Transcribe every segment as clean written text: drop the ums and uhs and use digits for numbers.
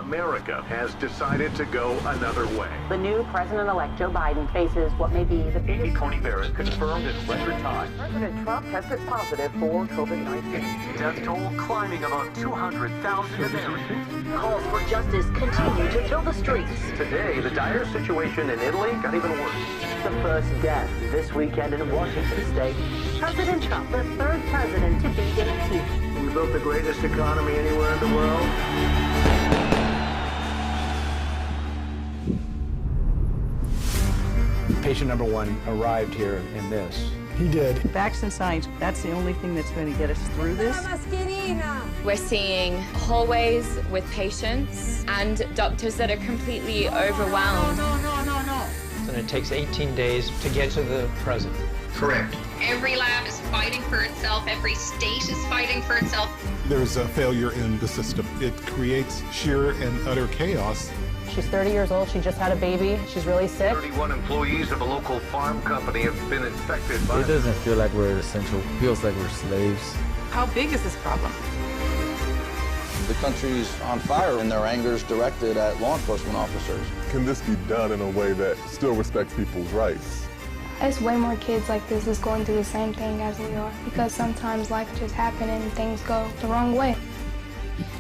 America has decided to go another way. The new president-elect Joe Biden faces what may be the biggest... Coney Barrett confirmed in record time. President Trump tested positive for COVID-19. Death toll climbing above 200,000 Americans. Calls for justice continue to fill the streets. Today, the dire situation in Italy got even worse. The first death this weekend in Washington state. President Trump, the third president to be impeached. We built the greatest economy anywhere in the world. Patient number one arrived here in this. He did. Facts and science, that's the only thing that's going to get us through this. We're seeing hallways with patients and doctors that are completely overwhelmed. And it takes 18 days to get to the president. Correct. Every lab is fighting for itself. Every state is fighting for itself. There's a failure in the system. It creates sheer and utter chaos. She's 30 years old. She just had a baby. She's really sick. 31 employees of a local farm company have been infected by... It doesn't feel like we're essential. It feels like we're slaves. How big is this problem? The country's on fire and their anger is directed at law enforcement officers. Can this be done in a way that still respects people's rights? There's way more kids like this is going through the same thing as we are, because sometimes life just happens and things go the wrong way.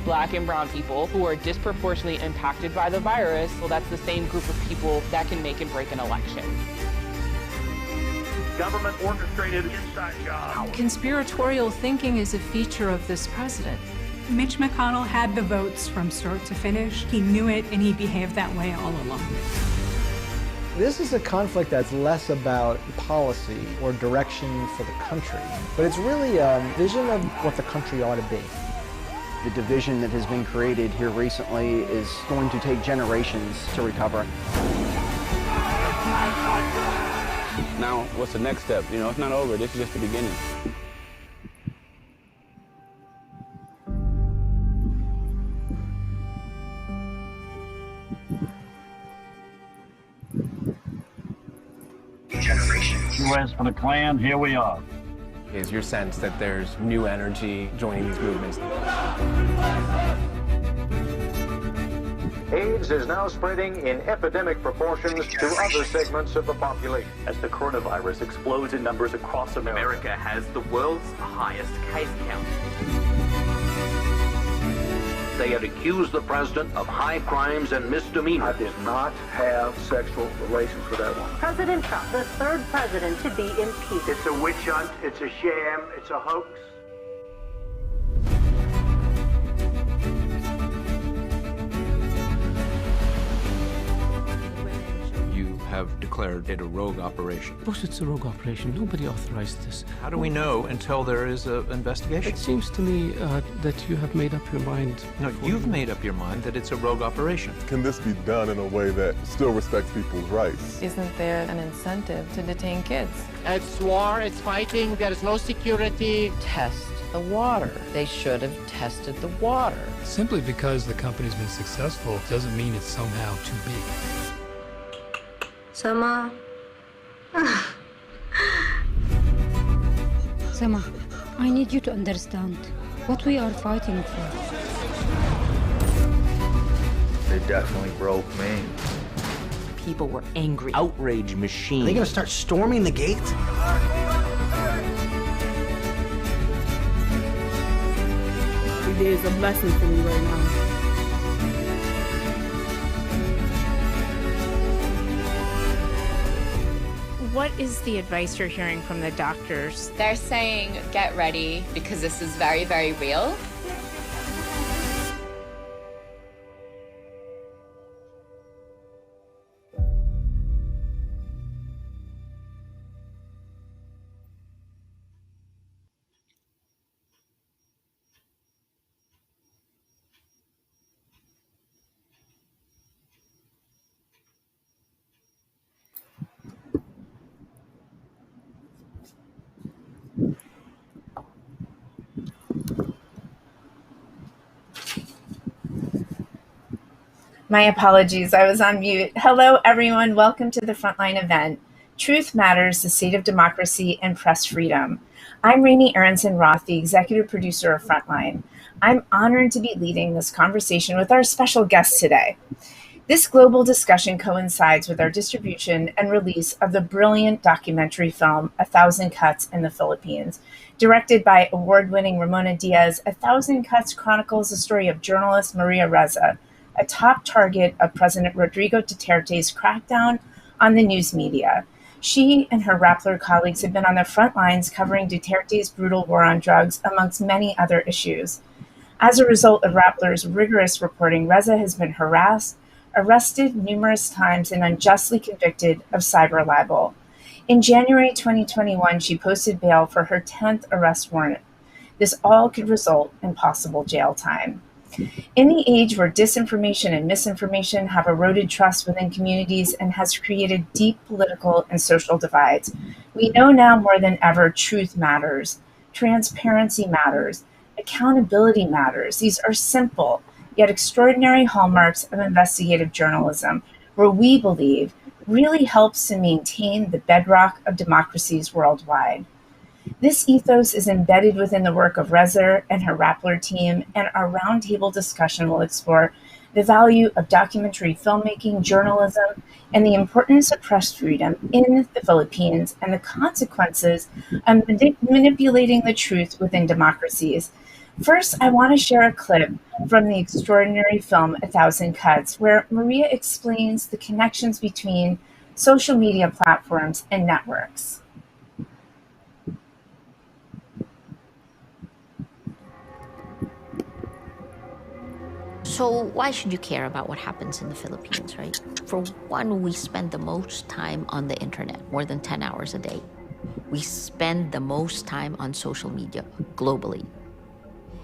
Black and brown people who are disproportionately impacted by the virus, well, that's the same group of people that can make and break an election. Government orchestrated inside job. Conspiratorial thinking is a feature of this president. Mitch McConnell had the votes from start to finish. He knew it, and he behaved that way all along. This is a conflict that's less about policy or direction for the country, but it's really a vision of what the country ought to be. The division that has been created here recently is going to take generations to recover. Now, what's the next step? You know, it's not over. This is just the beginning. U.S. for the Klan, here we are. Is your sense that there's new energy joining these movements? AIDS is now spreading in epidemic proportions to other segments of the population. As the coronavirus explodes in numbers across America has the world's highest case count. They had accused the president of high crimes and misdemeanors. I did not have sexual relations with that woman. President Trump, the third president to be impeached. It's a witch hunt, it's a sham, it's a hoax. Have declared it a rogue operation. Of course it's a rogue operation. Nobody authorized this. How do we know until there is an investigation? It seems to me that you have made up your mind. No, you've made up your mind that it's a rogue operation. Can this be done in a way that still respects people's rights? Isn't there an incentive to detain kids? It's war, it's fighting, there is no security. Test the water. They should have tested the water. Simply because the company's been successful doesn't mean it's somehow too big. Sama. Sama, I need you to understand what we are fighting for. They definitely broke me. People were angry. Outrage machine. Are they going to start storming the gate? It is a blessing for me right now. What is the advice you're hearing from the doctors? They're saying, get ready because this is very, very real. My apologies, I was on mute. Hello, everyone. Welcome to the Frontline event, Truth Matters, the State of Democracy and Press Freedom. I'm Rainey Aronson-Roth, the executive producer of Frontline. I'm honored to be leading this conversation with our special guest today. This global discussion coincides with our distribution and release of the brilliant documentary film, 1,000 Cuts in the Philippines. Directed by award-winning Ramona Diaz, 1,000 Cuts chronicles the story of journalist Maria Ressa, a top target of President Rodrigo Duterte's crackdown on the news media. She and her Rappler colleagues have been on the front lines covering Duterte's brutal war on drugs, amongst many other issues. As a result of Rappler's rigorous reporting, Ressa has been harassed, arrested numerous times, and unjustly convicted of cyber libel. In January 2021, she posted bail for her 10th arrest warrant. This all could result in possible jail time. In the age where disinformation and misinformation have eroded trust within communities and has created deep political and social divides, we know now more than ever truth matters, transparency matters, accountability matters. These are simple, yet extraordinary hallmarks of investigative journalism, where we believe really helps to maintain the bedrock of democracies worldwide. This ethos is embedded within the work of Ressa and her Rappler team, and our roundtable discussion will explore the value of documentary filmmaking, journalism, and the importance of press freedom in the Philippines and the consequences of manipulating the truth within democracies. First, I want to share a clip from the extraordinary film 1,000 Cuts, where Maria explains the connections between social media platforms and networks. So why should you care about what happens in the Philippines, right? For one, we spend the most time on the internet, more than 10 hours a day. We spend the most time on social media globally.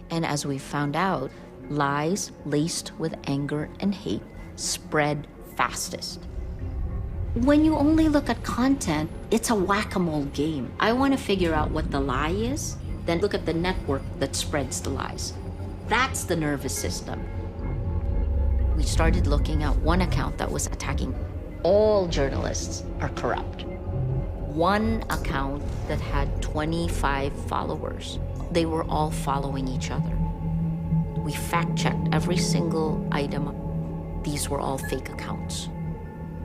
And as we found out, lies laced with anger and hate spread fastest. When you only look at content, it's a whack-a-mole game. I want to figure out what the lie is, then look at the network that spreads the lies. That's the nervous system. We started looking at one account that was attacking all journalists are corrupt. One account that had 25 followers. They were all following each other. We fact-checked every single item. These were all fake accounts.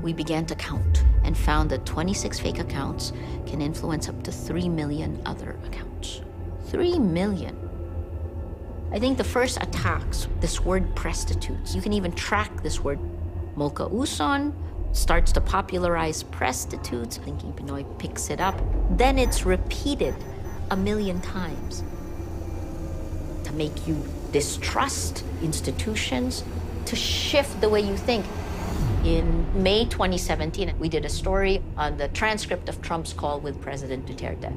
We began to count and found that 26 fake accounts can influence up to 3 million other accounts. 3 million. I think the first attacks, this word prostitutes, you can even track this word. Molka Uson starts to popularize prostitutes, Thinking Pinoy picks it up. Then it's repeated 1 million times to make you distrust institutions, to shift the way you think. In May 2017, we did a story on the transcript of Trump's call with President Duterte.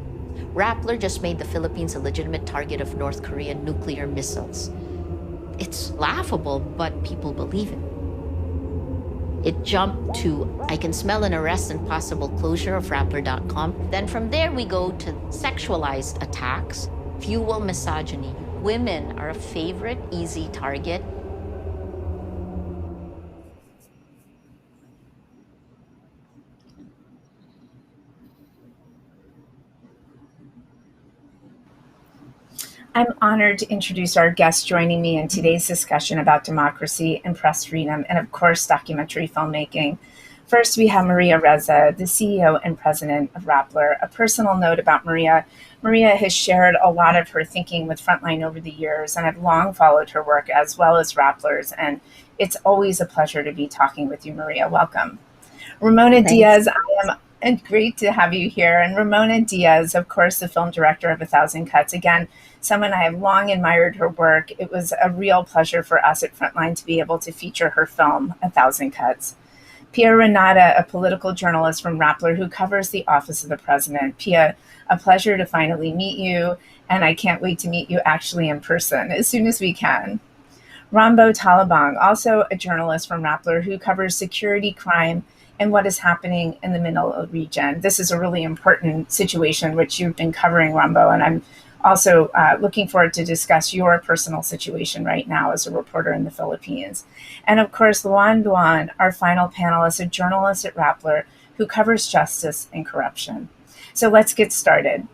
Rappler just made the Philippines a legitimate target of North Korean nuclear missiles. It's laughable, but people believe it. It jumped to, I can smell an arrest and possible closure of Rappler.com. Then from there, we go to sexualized attacks, fuel misogyny. Women are a favorite, easy target. I'm honored to introduce our guest joining me in today's discussion about democracy and press freedom, and of course, documentary filmmaking. First, we have Maria Ressa, the CEO and president of Rappler. A personal note about Maria. Maria has shared a lot of her thinking with Frontline over the years, and I've long followed her work as well as Rappler's, and it's always a pleasure to be talking with you, Maria. Welcome. Ramona Diaz, and great to have you here. And Ramona Diaz, of course, the film director of 1,000 Cuts. Again, someone I have long admired her work. It was a real pleasure for us at Frontline to be able to feature her film, 1,000 Cuts. Pia Renata, a political journalist from Rappler who covers the office of the president. Pia, a pleasure to finally meet you, and I can't wait to meet you actually in person as soon as we can. Rambo Talabang, also a journalist from Rappler who covers security, crime, and what is happening in the Manila region. This is a really important situation which you've been covering, Rambo, and I'm also looking forward to discuss your personal situation right now as a reporter in the Philippines. And of course, Luan Duan, our final panelist, a journalist at Rappler who covers justice and corruption. So let's get started.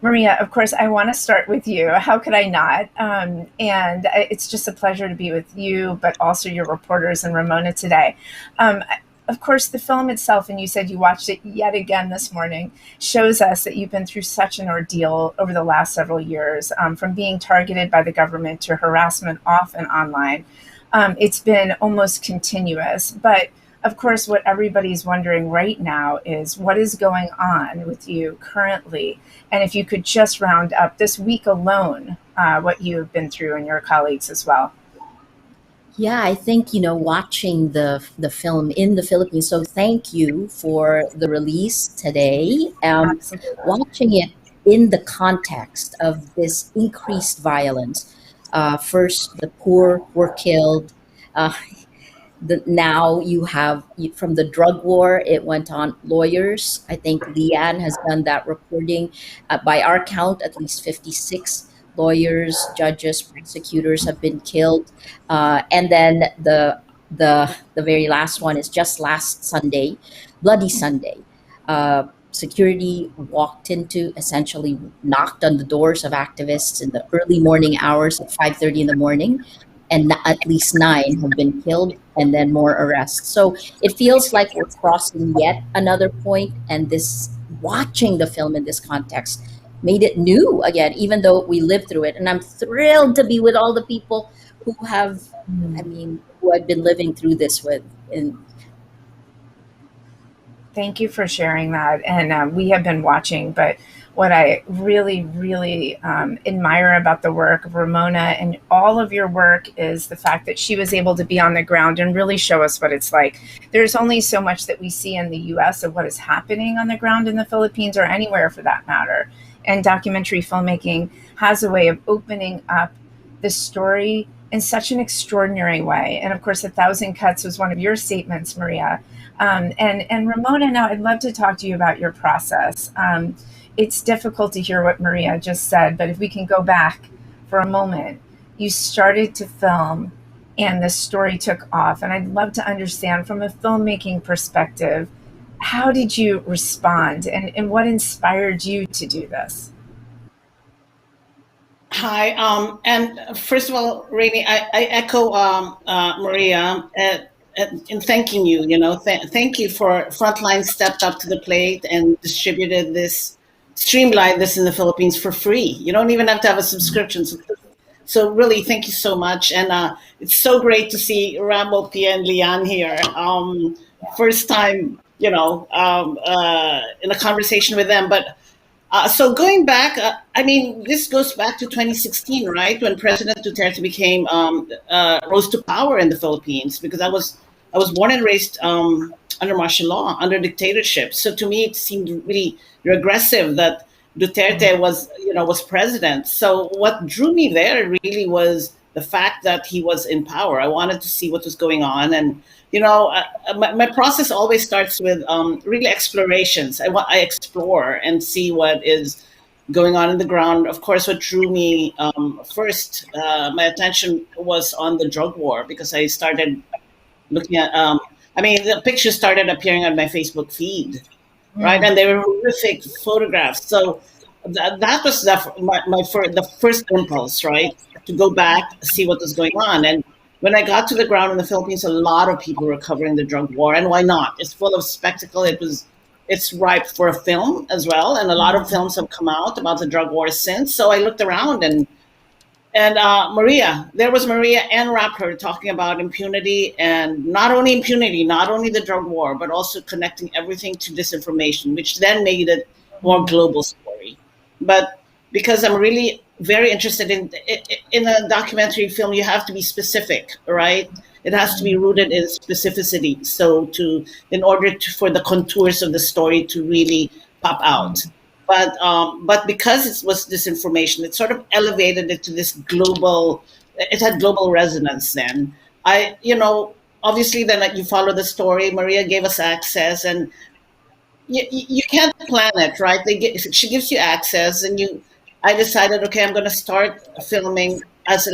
Maria, of course, I want to start with you. How could I not? And it's just a pleasure to be with you, but also your reporters and Ramona today. Of course, the film itself, and you said you watched it yet again this morning, shows us that you've been through such an ordeal over the last several years, from being targeted by the government to harassment off and online. It's been almost continuous. But of course, what everybody's wondering right now is what is going on with you currently? And if you could just round up this week alone, what you've been through and your colleagues as well. Yeah, I think, watching the film in the Philippines, so thank you for the release today. Watching it in the context of this increased violence. First, the poor were killed. Now you have, from the drug war, it went on lawyers. I think Leanne has done that reporting. By our count, at least 56 lawyers, judges, prosecutors have been killed. And then the very last one is just last Sunday, Bloody Sunday. Security walked into, essentially knocked on the doors of activists in the early morning hours at 5:30 in the morning. And at least 9 have been killed, and then more arrests. So it feels like we're crossing yet another point, and this, watching the film in this context, made it new again, even though we lived through it. And I'm thrilled to be with all the people who have, who I've been living through this with. Thank you for sharing that. And we have been watching, but what I really, really admire about the work of Ramona and all of your work is the fact that she was able to be on the ground and really show us what it's like. There's only so much that we see in the US of what is happening on the ground in the Philippines, or anywhere for that matter. And documentary filmmaking has a way of opening up the story in such an extraordinary way. And of course, 1,000 Cuts was one of your statements, Maria. And Ramona, now I'd love to talk to you about your process. It's difficult to hear what Maria just said, but if we can go back for a moment, you started to film and the story took off. And I'd love to understand from a filmmaking perspective, how did you respond and what inspired you to do this? Hi, and first of all, Rainey, I echo Maria in thanking you. Thank you for Frontline stepped up to the plate and distributed this, streamlined this in the Philippines for free. You don't even have to have a subscription. So really, thank you so much. And it's so great to see Rambo, Pia, and Lian here. First time, in a conversation with them. But so going back, this goes back to 2016, right? When President Duterte became, rose to power in the Philippines, because I was born and raised under martial law, under dictatorship. So to me, it seemed really regressive that Duterte was president. So what drew me there really was the fact that he was in power. I wanted to see what was going on. And, my process always starts with really explorations. I explore and see what is going on in the ground. Of course, what drew me first, my attention was on the drug war, because I started looking at, the pictures started appearing on my Facebook feed, right? And they were horrific photographs. So that was the first impulse, right? To go back, see what was going on. And when I got to the ground in the Philippines, a lot of people were covering the drug war. And why not? It's full of spectacle. It's ripe for a film as well. And a lot of films have come out about the drug war since. So I looked around and Maria and Rappler talking about impunity, and not only the drug war, but also connecting everything to disinformation, which then made it more global story. But because I'm really very interested in a documentary film, you have to be specific, right? It has to be rooted in specificity. So in order for the contours of the story to really pop out. But because it was disinformation, it sort of elevated it to this global. It had global resonance. Then obviously, then you follow the story. Maria gave us access, and you can't plan it, right? She gives you access, and I decided, okay, I'm going to start filming as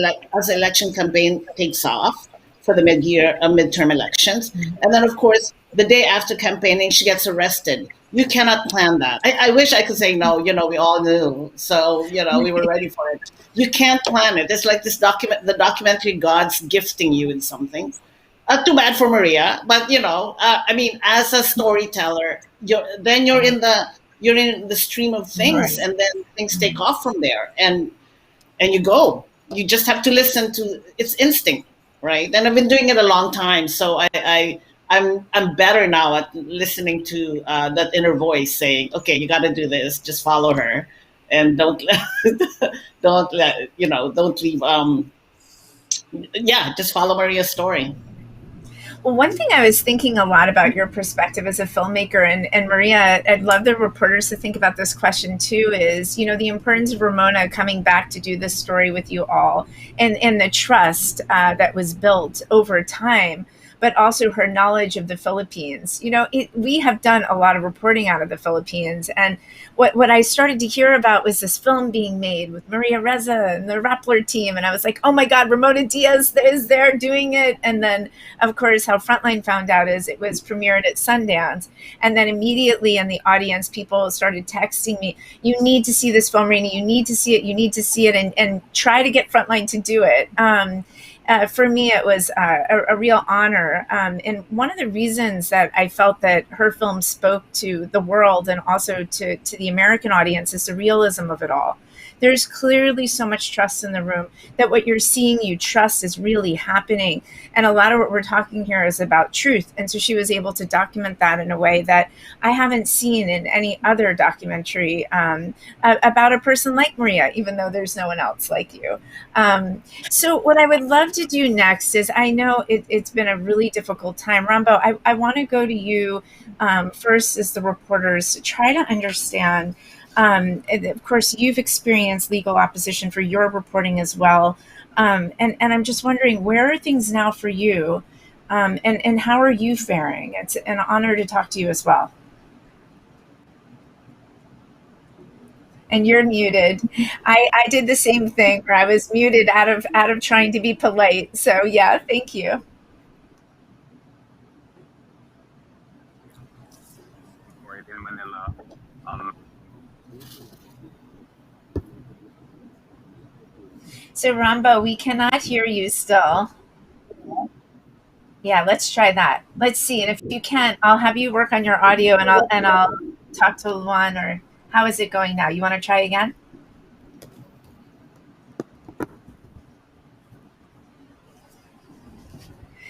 election campaign takes off for the midterm elections, and then of course the day after campaigning, she gets arrested. You cannot plan that. I wish I could say, no, we all knew. So, we were ready for it. You can't plan it. It's like the documentary God's gifting you with something. Too bad for Maria, but as a storyteller, you're in the stream of things, Right. and then things take off from there, and you go. You just have to listen to it's instinct, right? And I've been doing it a long time, so I'm better now at listening to that inner voice saying, "Okay, you got to do this. Just follow her, and don't don't leave. Just follow Maria's story." Well, one thing I was thinking a lot about your perspective as a filmmaker, and Maria, I'd love the reporters to think about this question too, is, the importance of Ramona coming back to do this story with you all, and the trust that was built over time, but also her knowledge of the Philippines. We have done a lot of reporting out of the Philippines, and what I started to hear about was this film being made with Maria Ressa and the Rappler team, and I was like, oh my God, Ramona Diaz is there doing it. And then, of course, how Frontline found out is it was premiered at Sundance, and then immediately in the audience, people started texting me, you need to see this film, Rainey, you need to see it, and try to get Frontline to do it. For me, it was a real honor. And one of the reasons that I felt that her film spoke to the world and also to the American audience is the realism of it all. There's clearly so much trust in the room that what you're seeing, you trust, is really happening. And a lot of what we're talking here is about truth. And so she was able to document that in a way that I haven't seen in any other documentary about a person like Maria, even though there's no one else like you. So what I would love to do next is, I know it's been a really difficult time. Rambo, I want to go to you first as the reporters to try to understand. And of course, you've experienced legal opposition for your reporting as well. And I'm just wondering, where are things now for you? And how are you faring? It's an honor to talk to you as well. And you're muted. I did the same thing where I was muted out of trying to be polite. So yeah, thank you. So Rambo, we cannot hear you still. Yeah, let's try that. Let's see. And if you can't, I'll have you work on your audio, and I'll talk to Luan. Or how is it going now? You want to try again?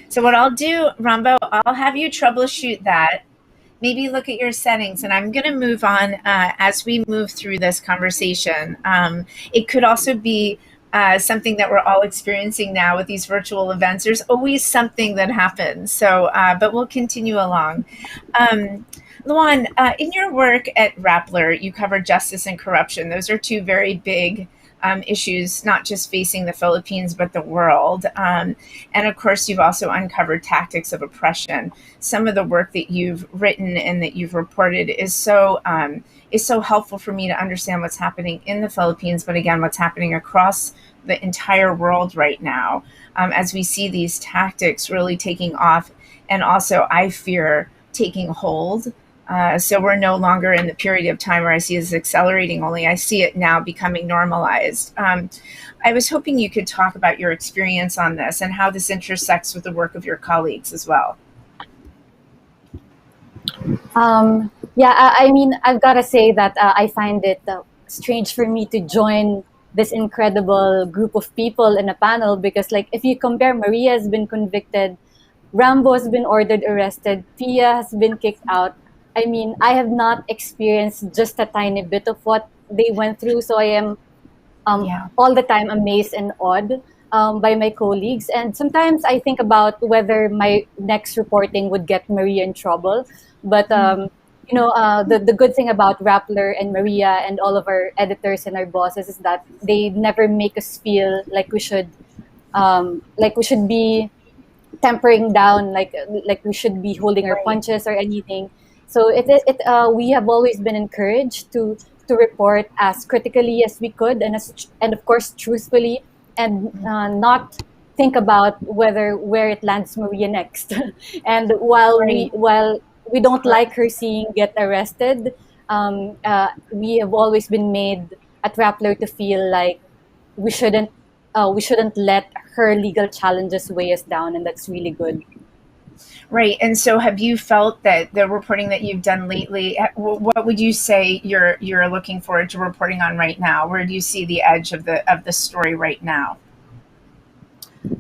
So what I'll do, Rambo, I'll have you troubleshoot that. Maybe look at your settings, and I'm going to move on as we move through this conversation. It could also be something that we're all experiencing now with these virtual events. There's always something that happens. So, but we'll continue along. Luan, in your work at Rappler, you cover justice and corruption. Those are two very big issues, not just facing the Philippines, but the world. And of course, you've also uncovered tactics of oppression. Some of the work that you've written and that you've reported is so helpful for me to understand what's happening in the Philippines, but again, what's happening across the entire world right now, as we see these tactics really taking off, and also, I fear, taking hold. So we're no longer in the period of time where I see this accelerating, only I see it now becoming normalized. I was hoping you could talk about your experience on this and how this intersects with the work of your colleagues as well. Yeah, I mean, I've got to say that I find it strange for me to join this incredible group of people in a panel, because, like, if you compare, Maria has been convicted, Rambo has been ordered arrested, Pia has been kicked out. I mean, I have not experienced just a tiny bit of what they went through, so I am all the time amazed and awed by my colleagues. And sometimes I think about whether my next reporting would get Maria in trouble. But the good thing about Rappler and Maria and all of our editors and our bosses is that they never make us feel like we should be tempering down, like we should be holding our punches or anything. So we have always been encouraged to report as critically as we could, and of course truthfully, and not think about where it lands Maria next. And while we don't like her seeing get arrested, we have always been made at Rappler to feel like we shouldn't let her legal challenges weigh us down, and that's really good. Right. And so have you felt that the reporting that you've done lately, what would you say you're looking forward to reporting on right now? Where do you see the edge of the story right now?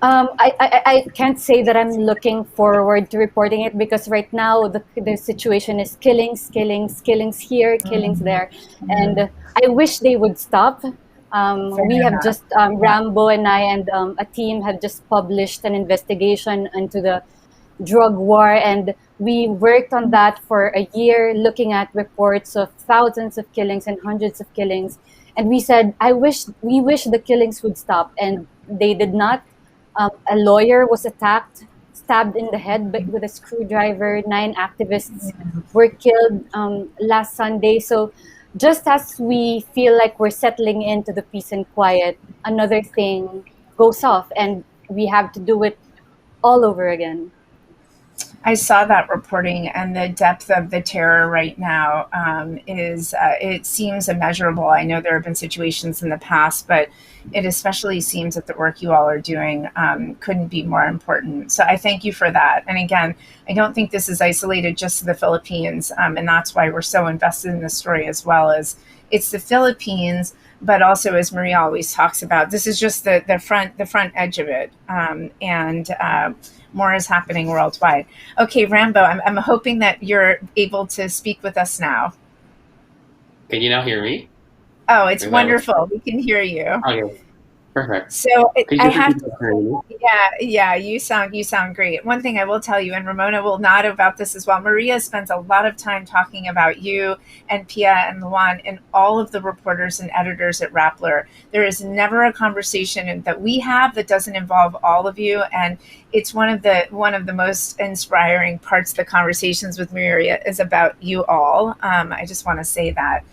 I can't say that I'm looking forward to reporting it, because right now the situation is killings here, killings there. And I wish they would stop. We have just, Rambo and I and a team have just published an investigation into the drug war, and we worked on that for a year, looking at reports of thousands of killings and hundreds of killings. And we said, we wish the killings would stop, and they did not. A lawyer was attacked, stabbed in the head with a screwdriver. 9 activists were killed last Sunday. So just as we feel like we're settling into the peace and quiet, another thing goes off, and we have to do it all over again. I saw that reporting, and the depth of the terror right now it seems immeasurable. I know there have been situations in the past, but it especially seems that the work you all are doing couldn't be more important. So I thank you for that. And again, I don't think this is isolated just to the Philippines, and that's why we're so invested in this story as well. As it's the Philippines, but also, as Maria always talks about, this is just the front edge of it, and more is happening worldwide. Okay, Rambo, I'm hoping that you're able to speak with us now. Can you now hear me? Oh, it's wonderful. We can hear you. Okay, perfect. So I have to. to. Yeah, you sound great. One thing I will tell you, and Ramona will nod about this as well. Maria spends a lot of time talking about you and Pia and Luan and all of the reporters and editors at Rappler. There is never a conversation that we have that doesn't involve all of you, and it's one of the most inspiring parts of the conversations with Maria is about you all. I just want to say that.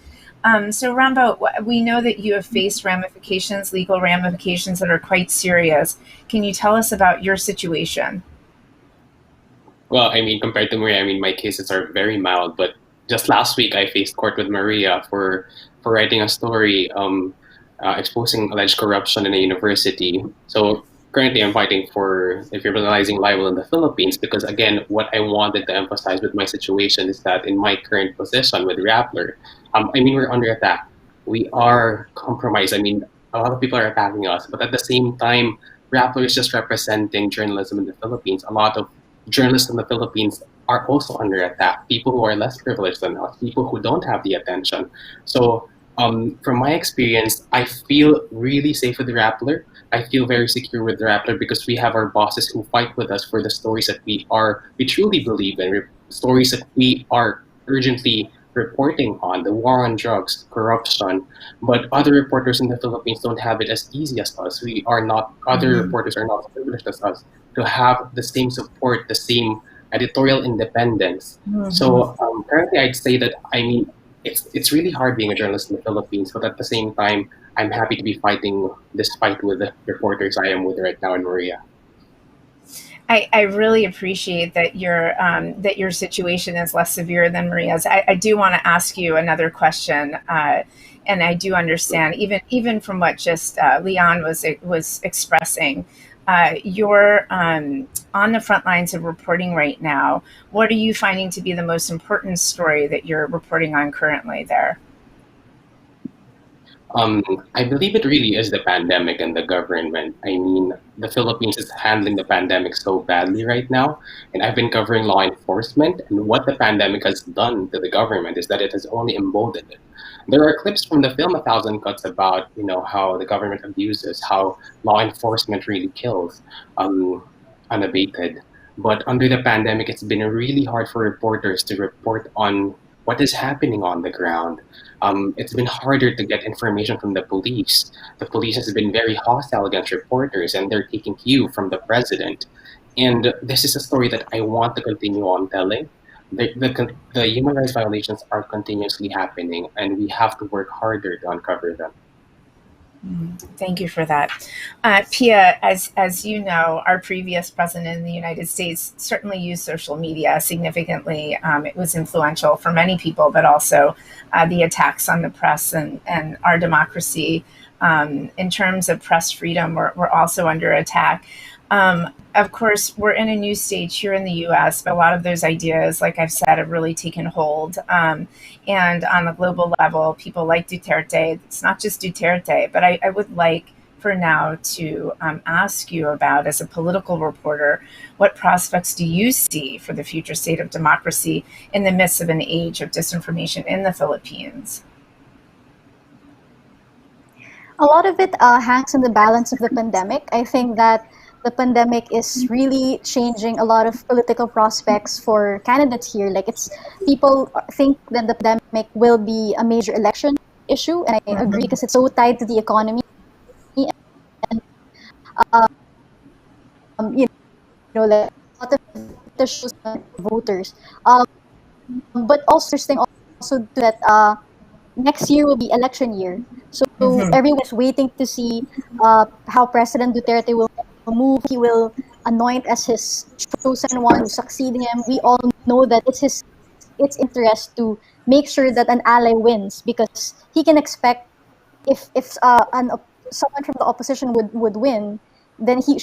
So Rambo, we know that you have faced legal ramifications that are quite serious. Can you tell us about your situation? Well, I mean, compared to Maria, I mean, my cases are very mild, but just last week I faced court with Maria for writing a story exposing alleged corruption in a university. So currently I'm fighting for decriminalizing libel in the Philippines because, again, what I wanted to emphasize with my situation is that in my current position with Rappler, I mean, we're under attack. We are compromised. I mean, a lot of people are attacking us, but at the same time, Rappler is just representing journalism in the Philippines. A lot of journalists in the Philippines are also under attack. People who are less privileged than us, people who don't have the attention. So from my experience, I feel really safe with the Rappler. I feel very secure with the Rappler because we have our bosses who fight with us for the stories that we truly believe in, stories that we are urgently reporting on, the war on drugs, corruption. But other reporters in the Philippines don't have it as easy as us. Other reporters are not privileged as us to have the same support, the same editorial independence. So currently I'd say that, I mean, it's really hard being a journalist in the Philippines, but at the same time, I'm happy to be fighting this fight with the reporters I am with right now in Maria. I really appreciate that your situation is less severe than Maria's. I do want to ask you another question, and I do understand even from what just Leon was expressing. You're on the front lines of reporting right now. What are you finding to be the most important story that you're reporting on currently there? I believe it really is the pandemic and the government. I mean, the Philippines is handling the pandemic so badly right now, and I've been covering law enforcement, and what the pandemic has done to the government is that it has only emboldened it. There are clips from the film 1,000 Cuts about, how the government abuses, how law enforcement really kills unabated. But under the pandemic, it's been really hard for reporters to report on what is happening on the ground. It's been harder to get information from the police. The police has been very hostile against reporters, and they're taking cue from the president. And this is a story that I want to continue on telling. The human rights violations are continuously happening, and we have to work harder to uncover them. Thank you for that. Pia, as you know, our previous president in the United States certainly used social media significantly. It was influential for many people, but also the attacks on the press and our democracy. In terms of press freedom, we're also under attack. Of course, we're in a new stage here in the US, but a lot of those ideas, like I've said, have really taken hold. And on the global level, people like Duterte. It's not just Duterte, but I would like for now to ask you about, as a political reporter, what prospects do you see for the future state of democracy in the midst of an age of disinformation in the Philippines? A lot of it hangs in the balance of the pandemic. I think that the pandemic is really changing a lot of political prospects for candidates here. Like, it's people think that the pandemic will be a major election issue, and I agree because it's so tied to the economy. And you know, like a lot of the shows voters. But also interesting also that next year will be election year. So everyone is waiting to see how President Duterte will move. He will anoint as his chosen one to succeed him. We all know that it's interest to make sure that an ally wins, because he can expect if someone from the opposition would win, then he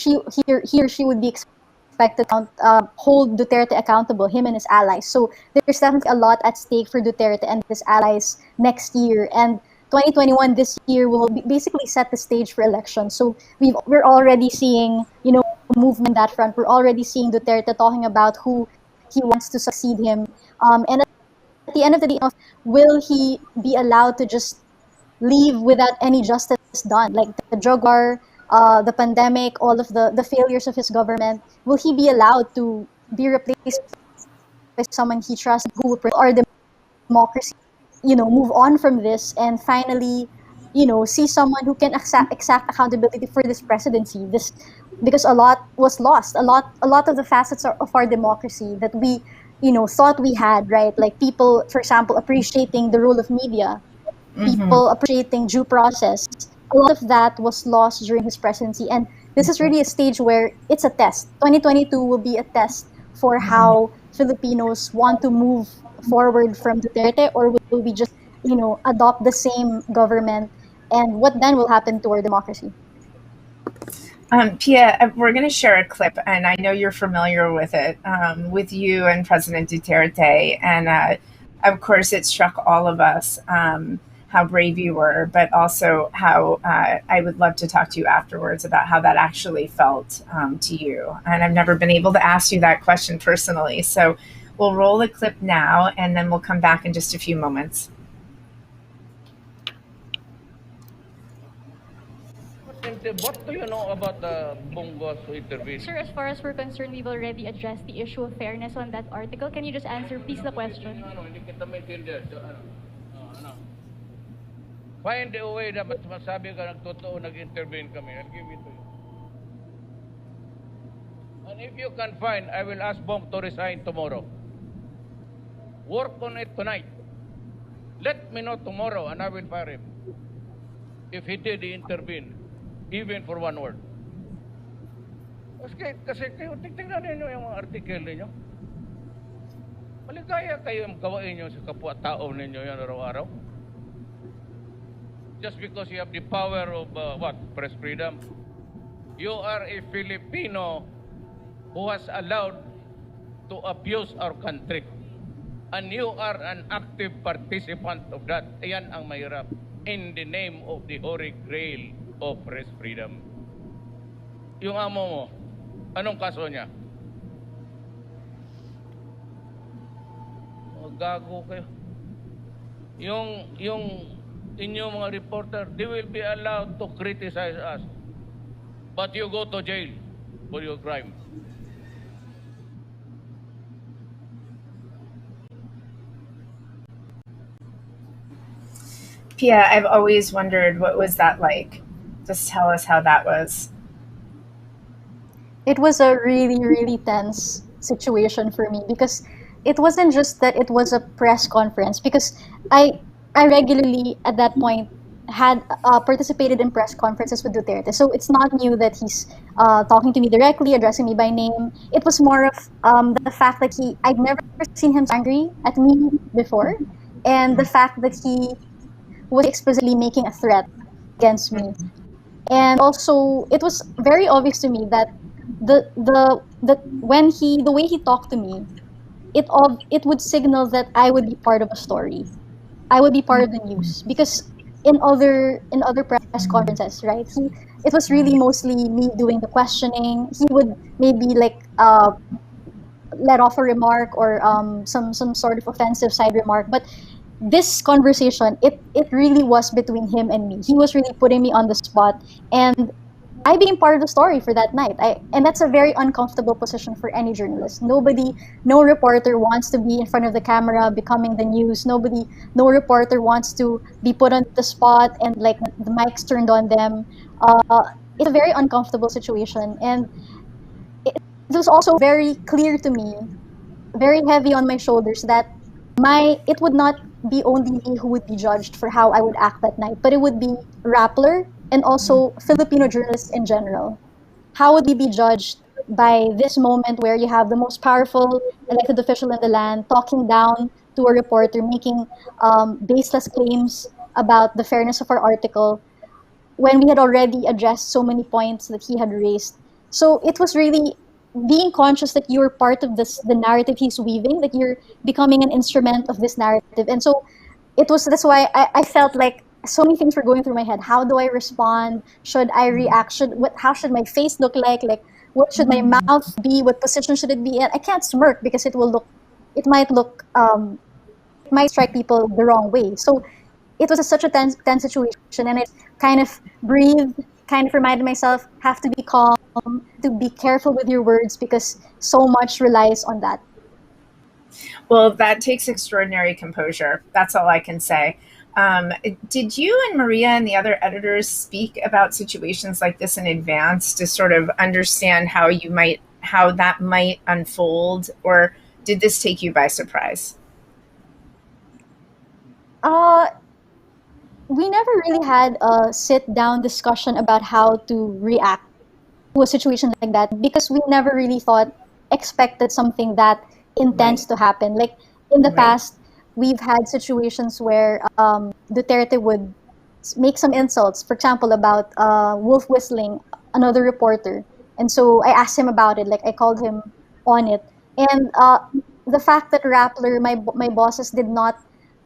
or she would be expected to hold Duterte accountable, him and his allies. So there's definitely a lot at stake for Duterte and his allies next year. And 2021, this year, will basically set the stage for elections. So we're already seeing, movement on that front. We're already seeing Duterte talking about who he wants to succeed him. And at the end of the day, will he be allowed to just leave without any justice done? Like the drug war, the pandemic, all of the failures of his government, will he be allowed to be replaced by someone he trusts, who will protect our democracy, move on from this and finally, see someone who can exact accountability for this presidency? Because a lot was lost, a lot of the facets of our democracy that we, thought we had, right? Like people, for example, appreciating the role of media, people appreciating due process. A lot of that was lost during his presidency. And this is really a stage where it's a test. 2022 will be a test for how Filipinos want to move forward from Duterte, or will we just, adopt the same government? And what then will happen to our democracy? Pia, we're going to share a clip, and I know you're familiar with it, with you and President Duterte. And of course, it struck all of us how brave you were, but also how I would love to talk to you afterwards about how that actually felt to you. And I've never been able to ask you that question personally. So we'll roll the clip now, and then we'll come back in just a few moments. What do you know about the Bongos who intervened? Sir, as far as we're concerned, we've already addressed the issue of fairness on that article. Can you just answer, please, the question? Hindi kita maintindihan. Find a way na masabi ka nagtotoo nag-intervene kami. I'll give it to you. And if you can find, I will ask Bong to resign tomorrow. Work on it tonight. Let me know tomorrow and I will fire him. If he did intervene, even for one word. Kasi kayo, tingnan ninyo yung mga article ninyo. Maligaya kayo yung gawain nyo sa kapwa-tao ninyo yan araw-araw. Just because you have the power of, press freedom. You are a Filipino who has allowed to abuse our country. And you are an active participant of that. Ayan ang mahirap. In the name of the Holy Grail of press freedom. Yung amo mo, anong kaso niya? Gago kayo. Yung inyong mga reporter, they will be allowed to criticize us. But you go to jail for your crime. Pia, I've always wondered, what was that like? Just tell us how that was. It was a really, really tense situation for me, because it wasn't just that it was a press conference, because I regularly at that point had participated in press conferences with Duterte. So it's not new that he's talking to me directly, addressing me by name. It was more of the fact that I'd never seen him so angry at me before, and the fact that he was explicitly making a threat against me. And also, it was very obvious to me that the way he talked to me, it would signal that I would be part of a story. I would be part of the news, because in other press conferences, right? It was really mostly me doing the questioning. He would maybe like let off a remark or some sort of offensive side remark, but this conversation, it really was between him and me. He was really putting me on the spot, and I became part of the story for that night. And that's a very uncomfortable position for any journalist. No reporter wants to be in front of the camera becoming the news. No reporter wants to be put on the spot and like the mics turned on them. It's a very uncomfortable situation, and it was also very clear to me, very heavy on my shoulders, that it would not be only me who would be judged for how I would act that night, but it would be Rappler and also Filipino journalists in general. How would we be judged by this moment where you have the most powerful elected official in the land talking down to a reporter, making baseless claims about the fairness of our article, when we had already addressed so many points that he had raised? So it was really being conscious that you're part of the narrative he's weaving, that you're becoming an instrument of this narrative. And so that's why I felt like so many things were going through my head. How do I respond? Should I react? How should my face look like? Like, what should my mouth be? What position should it be in? I can't smirk because it might strike people the wrong way. So it was such a tense situation, and I kind of breathed, kind of reminded myself, have to be calm, to be careful with your words, because so much relies on that. Well, that takes extraordinary composure. That's all I can say. Did you and Maria and the other editors speak about situations like this in advance to sort of understand how that might unfold, or did this take you by surprise? We never really had a sit-down discussion about how to react to a situation like that, because we never really expected something that intense to happen. Like in the past, we've had situations where Duterte would make some insults, for example, about wolf whistling another reporter. And so I asked him about it, like I called him on it. And the fact that Rappler, my bosses, did not,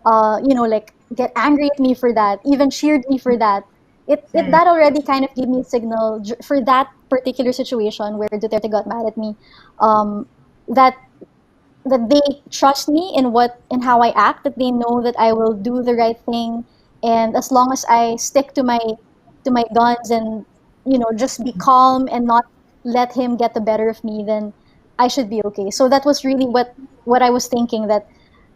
like get angry at me for that, even cheered me for that, that already kind of gave me a signal for that particular situation where Duterte got mad at me, that they trust me in how I act, that they know that I will do the right thing, and as long as I stick to my guns and just be calm and not let him get the better of me, then I should be okay. So that was really what I was thinking, that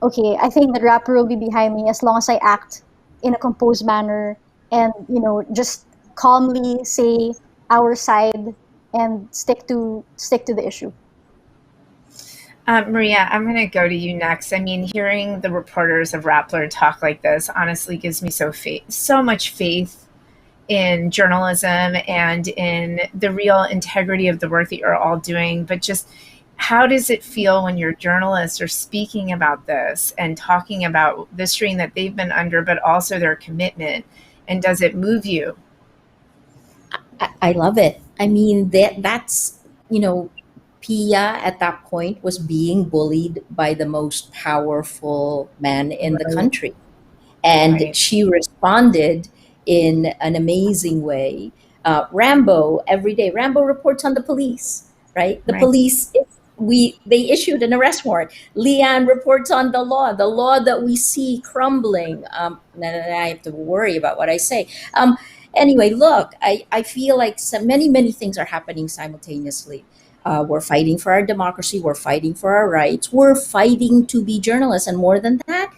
okay, I think that Rappler will be behind me as long as I act in a composed manner and just calmly say our side and stick to the issue. Maria, I'm going to go to you next. I mean, hearing the reporters of Rappler talk like this honestly gives me so much faith in journalism and in the real integrity of the work that you're all doing. But just how does it feel when your journalists are speaking about this and talking about the strain that they've been under, but also their commitment? And does it move you? I love it. I mean, that's, Pia at that point was being bullied by the most powerful man in the country. And she responded in an amazing way. Rambo, every day, Rambo reports on the police, right? The police, they issued an arrest warrant. Leanne reports on the law that we see crumbling. And I have to worry about what I say. Anyway, look, I feel like many things are happening simultaneously. We're fighting for our democracy. We're fighting for our rights. We're fighting to be journalists. And more than that,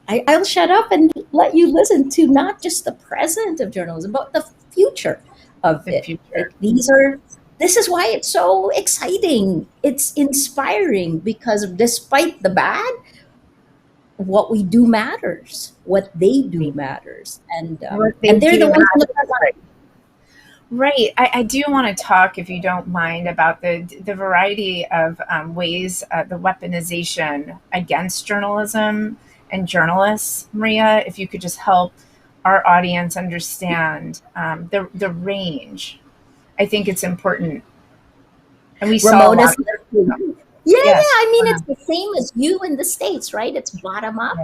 I'll shut up and let you listen to not just the present of journalism, but the future of it. Like, this is why it's so exciting. It's inspiring because despite the bad, what we do matters. What they do matters, and What and they they're the do ones in the matters. front line. Right. I do want to talk, if you don't mind, about the variety of ways the weaponization against journalism and journalists. Maria, if you could just help our audience understand the range. I think it's important. And we saw a lot Ramona's of this. Yeah, Yes. I mean, it's the same as you in the States, right? It's bottom up,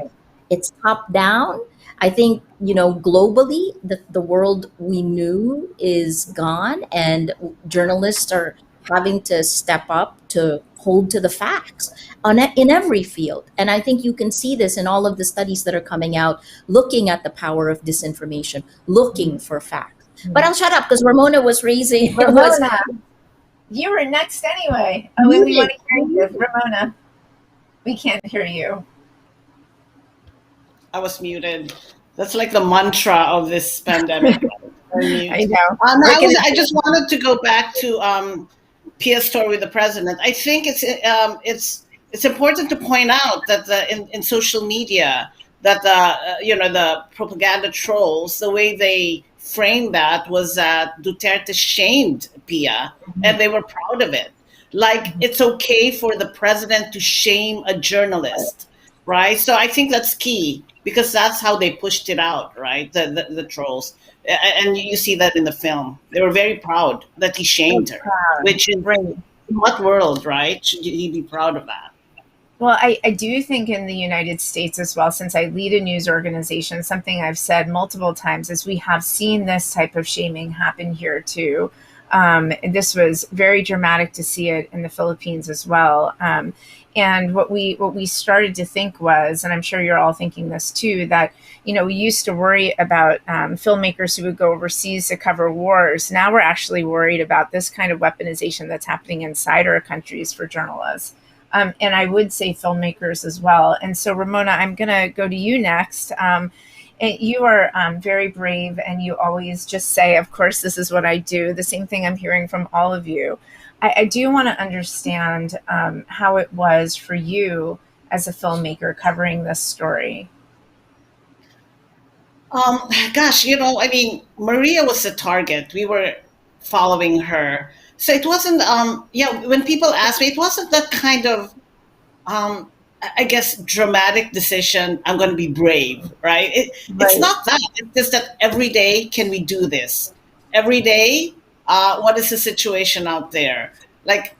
it's top down. I think, globally, the world we knew is gone, and journalists are having to step up to hold to the facts in every field. And I think you can see this in all of the studies that are coming out, looking at the power of disinformation, looking for facts. But I'll shut up because Ramona was raising. Ramona, you were next anyway. Oh, and we want to hear you, Ramona. We can't hear you. I was muted. That's like the mantra of this pandemic. I know. I just wanted to go back to Pia's story with the president. I think it's important to point out that in social media that the propaganda trolls, the way they framed that was that Duterte shamed Pia, and they were proud of it. Like, it's okay for the president to shame a journalist, right? So I think that's key, because that's how they pushed it out, right? The trolls. And you see that in the film. They were very proud that he shamed her, which is in what world, right? Should he be proud of that? Well, I do think in the United States as well, since I lead a news organization, something I've said multiple times is we have seen this type of shaming happen here too. This was very dramatic to see it in the Philippines as well. And what we started to think was, and I'm sure you're all thinking this too, that, we used to worry about filmmakers who would go overseas to cover wars. Now we're actually worried about this kind of weaponization that's happening inside our countries for journalists. And I would say filmmakers as well. And so, Ramona, I'm going to go to you next. You are very brave, and you always just say, of course, this is what I do. The same thing I'm hearing from all of you. I do want to understand how it was for you as a filmmaker covering this story. Gosh, Maria was the target. We were following her. So it wasn't, when people ask me, it wasn't that kind of, I guess, dramatic decision, I'm going to be brave, right? It's not that. It's just that every day, can we do this? Every day, what is the situation out there? Like,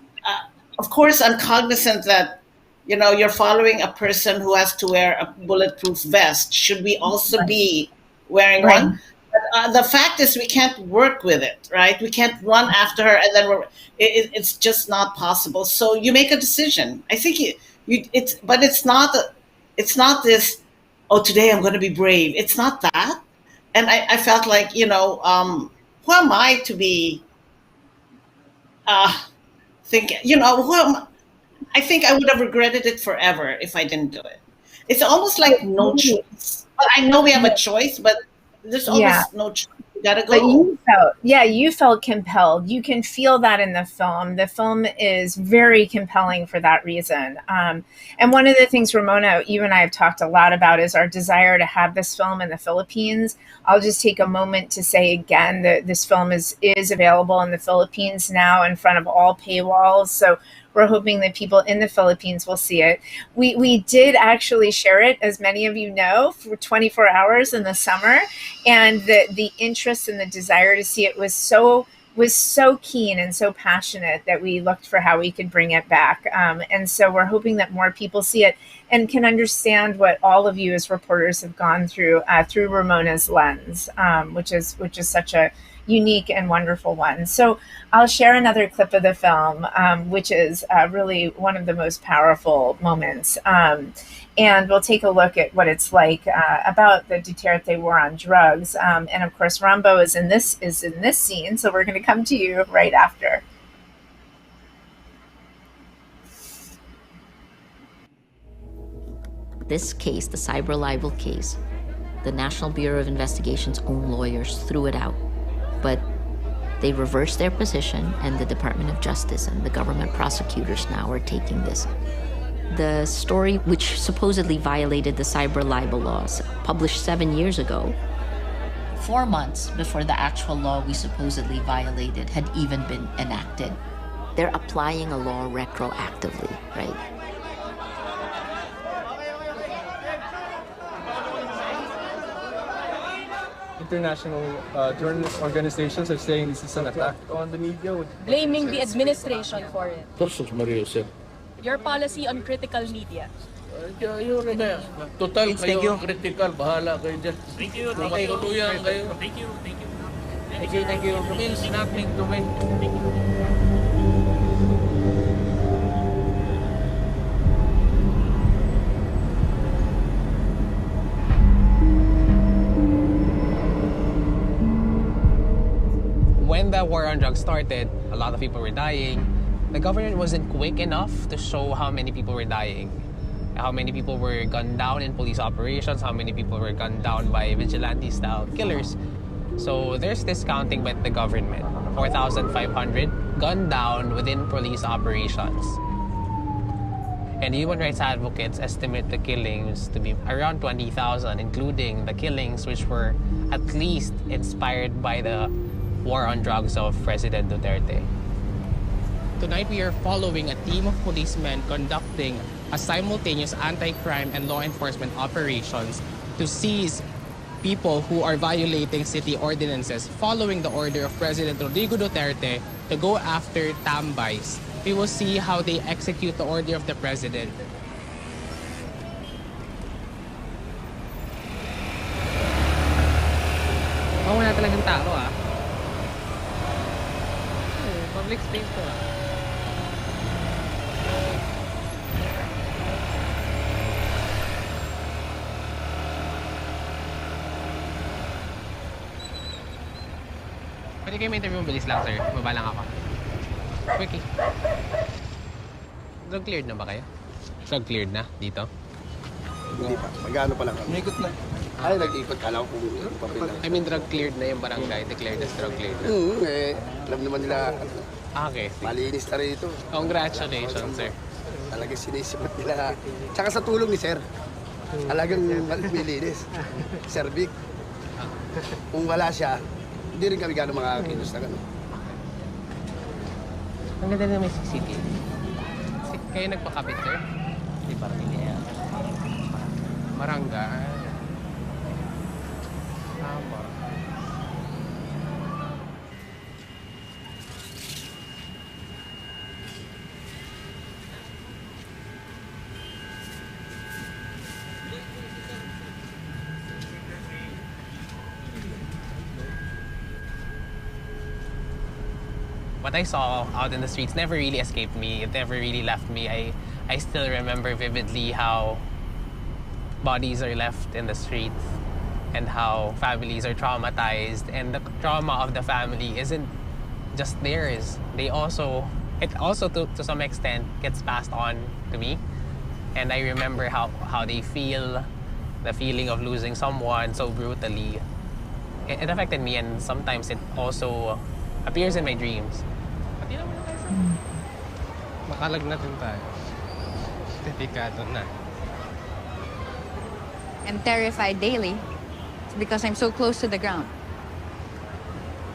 of course, I'm cognizant that, you're following a person who has to wear a bulletproof vest. Should we also be wearing one? But, the fact is, we can't work with it, right? We can't run after her, and then it's just not possible. So you make a decision. I think but it's not this, oh, today I'm going to be brave. It's not that. And I felt like, who am I to be thinking, I think I would have regretted it forever if I didn't do it. It's almost like no choice. Well, I know we have a choice, but there's almost no choice. You gotta go. But you felt compelled. You can feel that in the film. The film is very compelling for that reason. And one of the things, Ramona, you and I have talked a lot about is our desire to have this film in the Philippines. I'll just take a moment to say again that this film is available in the Philippines now in front of all paywalls. So we're hoping that people in the Philippines will see it. We did actually share it, as many of you know, for 24 hours in the summer. And the interest and the desire to see it was so keen and so passionate that we looked for how we could bring it back. And so we're hoping that more people see it and can understand what all of you as reporters have gone through Ramona's lens, which is such a unique and wonderful one. So I'll share another clip of the film, which is really one of the most powerful moments. And we'll take a look at what it's like about the Duterte war on drugs. And of course, Rambo is in this scene, so we're going to come to you right after. This case, the cyber libel case, the National Bureau of Investigation's own lawyers threw it out. But they reversed their position, and the Department of Justice and the government prosecutors now are taking this. The story, which supposedly violated the cyber libel laws, published 7 years ago, 4 months before the actual law we supposedly violated had even been enacted. They're applying a law retroactively, right? International journalist organizations are saying this is an attack on the media. Blaming the administration for it. Maria Ressa. Your policy on critical media. Total Thank kayo critical, bahala kayo dyan. Thank you. Kung matuluyan kayo. Thank you. Thank you. It means nothing to me. When the war on drugs started, a lot of people were dying. The government wasn't quick enough to show how many people were dying. How many people were gunned down in police operations, how many people were gunned down by vigilante-style killers. So there's discounting by the government. 4,500 gunned down within police operations. And human rights advocates estimate the killings to be around 20,000, including the killings which were at least inspired by the war on drugs of President Duterte. Tonight we are following a team of policemen conducting a simultaneous anti-crime and law enforcement operations to seize people who are violating city ordinances following the order of President Rodrigo Duterte to go after tambays. We will see how they execute the order of the president. Wala talagang tao public space to Pwede kayo may interview, bilis lang sir. Baba lang ako. Quickie. Drug cleared na ba kayo? Drug cleared na dito? Hindi pa. Magano pa lang kami. Umikot na. Ay, nag-ikot. Kala ko kung papel lang. I mean, drug cleared na yung barangay. Declared as drug cleared na. Alam naman nila. Okay. Malinis na rito. Congratulations, sir. Talagang sinisipat nila. Tsaka sa tulong ni sir. Talagang malinis. Sir Vic. Kung wala siya, hindi rin kami gano'ng makakilos na gano'n. Ang ganda na may CCTV. Kayo nagpakabit, sir? Hindi parang hindi yan. Marangga. Tama. What I saw out in the streets never really escaped me. It never really left me. I still remember vividly how bodies are left in the streets and how families are traumatized, and the trauma of the family isn't just theirs. It also to some extent gets passed on to me, and I remember how they feel, the feeling of losing someone so brutally. It affected me, and sometimes it also appears in my dreams. Makalag na din tayo. Delikado na. I'm terrified daily because I'm so close to the ground.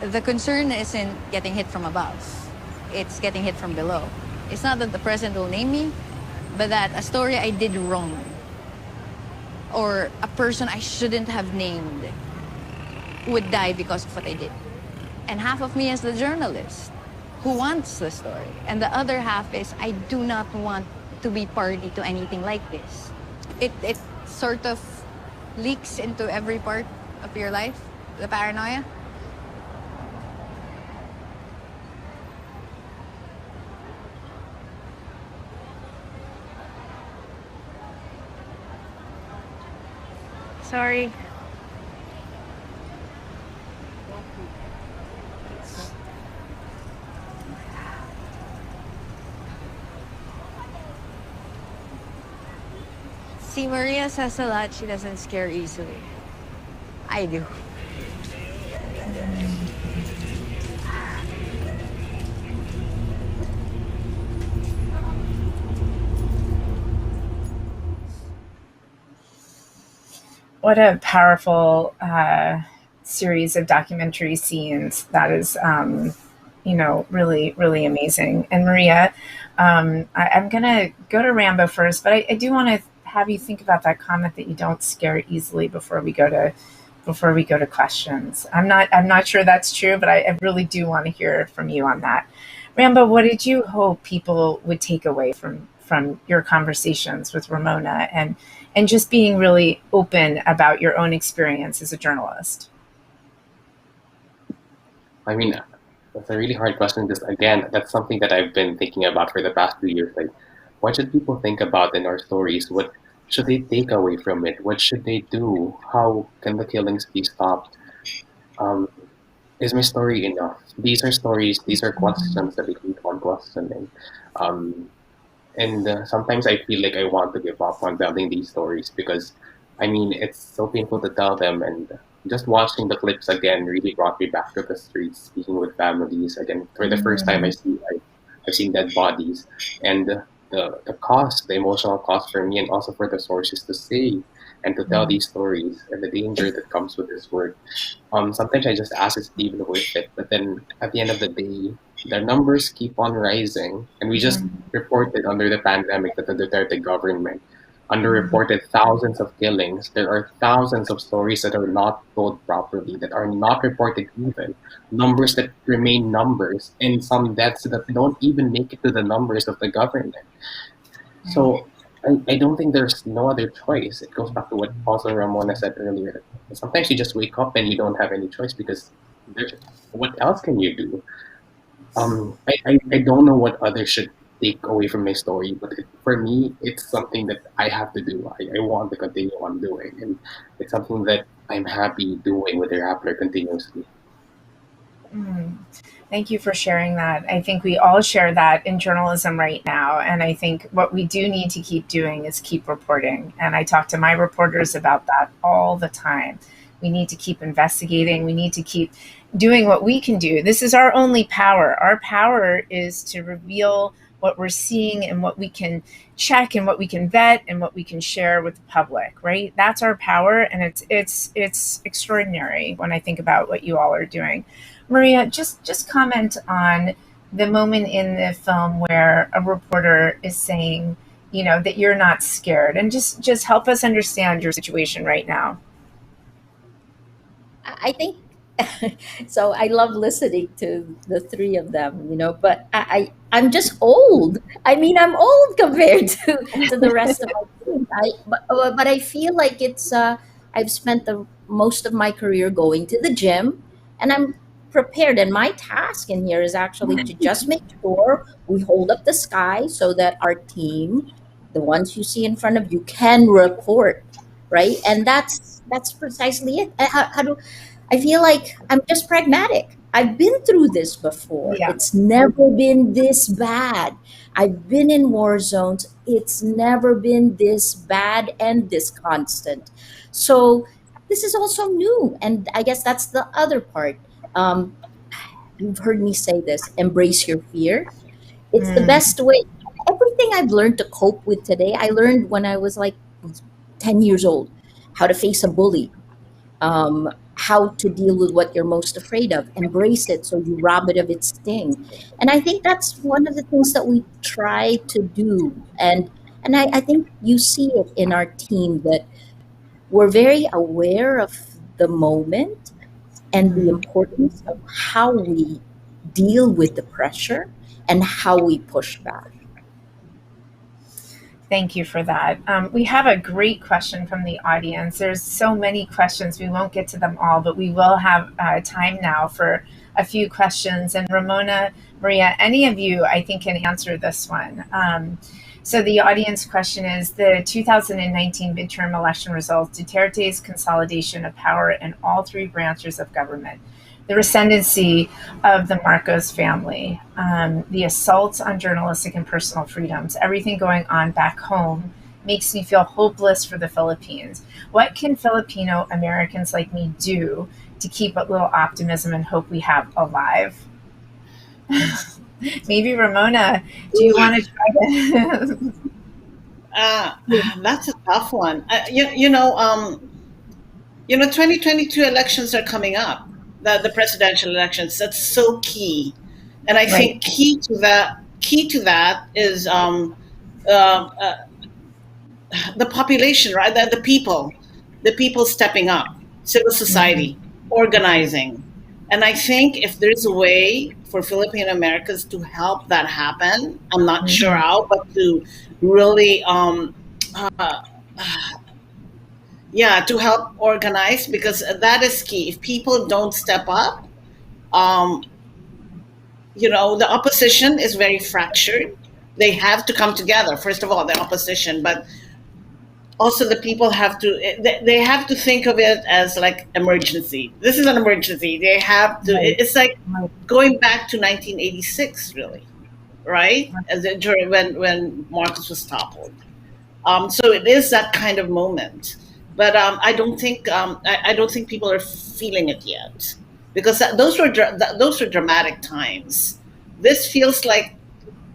The concern isn't getting hit from above. It's getting hit from below. It's not that the president will name me, but that a story I did wrong or a person I shouldn't have named would die because of what I did. And half of me is the journalist who wants the story. And the other half is I do not want to be party to anything like this. It sort of leaks into every part of your life, the paranoia. Sorry. See, Maria says a lot she doesn't scare easily. I do. What a powerful series of documentary scenes. That is, really, really amazing. And Maria, I'm going to go to Rambo first, but I do want to have you think about that comment that you don't scare easily before we go to questions. I'm not sure that's true, but I really do want to hear from you on that. Rambo, what did you hope people would take away from your conversations with Ramona and just being really open about your own experience as a journalist? I mean, that's a really hard question because, again, that's something that I've been thinking about for the past 2 years. Like, what should people think about in our stories? What should they take away from it? What should they do? How can the killings be stopped? Is my story enough? These are stories, these are questions that we keep on questioning. And sometimes I feel like I want to give up on telling these stories because, I mean, it's so painful to tell them. And just watching the clips again really brought me back to the streets, speaking with families. Again, for the first time, I've seen dead bodies. And the cost, the emotional cost for me and also for the sources to say and to tell these stories and the danger that comes with this work. Sometimes I just ask, is it even worth it? But then at the end of the day, the numbers keep on rising. And we just reported under the pandemic that the Duterte government underreported thousands of killings. There are thousands of stories that are not told properly, that are not reported even. Numbers that remain numbers, and some deaths that don't even make it to the numbers of the government. So I don't think there's no other choice. It goes back to what also Ramona said earlier. Sometimes you just wake up and you don't have any choice because what else can you do? I don't know what others should take away from my story, but for me, it's something that I have to do. I want to continue on doing, and it's something that I'm happy doing with the Rappler continuously. Thank you for sharing that. I think we all share that in journalism right now. And I think what we do need to keep doing is keep reporting. And I talk to my reporters about that all the time. We need to keep investigating. We need to keep doing what we can do. This is our only power. Our power is to reveal what we're seeing and what we can check and what we can vet and what we can share with the public, right? That's our power. And it's extraordinary when I think about what you all are doing. Maria, just comment on the moment in the film where a reporter is saying, that you're not scared, and just help us understand your situation right now. I think so. I love listening to the three of them, but I'm just old. I mean, I'm old compared to the rest of my team. But I feel like it's I've spent the most of my career going to the gym, and I'm prepared. And my task in here is actually to just make sure we hold up the sky so that our team, the ones you see in front of you, can report, right? And that's precisely it. I feel like I'm just pragmatic. I've been through this before. Yeah. It's never been this bad. I've been in war zones. It's never been this bad and this constant. So this is also new. And I guess that's the other part. You've heard me say this, embrace your fear. It's the best way. Everything I've learned to cope with today, I learned when I was like 10 years old, how to face a bully, how to deal with what you're most afraid of, embrace it so you rob it of its sting. And I think that's one of the things that we try to do. And I think you see it in our team that we're very aware of the moment and the importance of how we deal with the pressure and how we push back. Thank you for that. We have a great question from the audience. There's so many questions. We won't get to them all, but we will have time now for a few questions. And Ramona, Maria, any of you, I think, can answer this one. So the audience question is, the 2019 midterm election results, Duterte's consolidation of power in all three branches of government, the ascendancy of the Marcos family, the assaults on journalistic and personal freedoms, everything going on back home makes me feel hopeless for the Philippines. What can Filipino Americans like me do to keep a little optimism and hope we have alive? Maybe Ramona, do you want to try to? That's a tough one. You know, 2022 elections are coming up, the presidential elections. That's so key. And I think key to that is the population, right? The people stepping up, civil society, organizing. And I think if there's a way for Filipino Americans to help that happen, I'm not sure how, but to really, to help organize, because that is key. If people don't step up, the opposition is very fractured. They have to come together. First of all, the opposition, but also the people have to they have to think of it as like emergency. This is an emergency. They have to. It's like going back to 1986, really, right? During when Marcos was toppled. So it is that kind of moment. But I don't think I don't think people are feeling it yet, because those were dramatic times. This feels like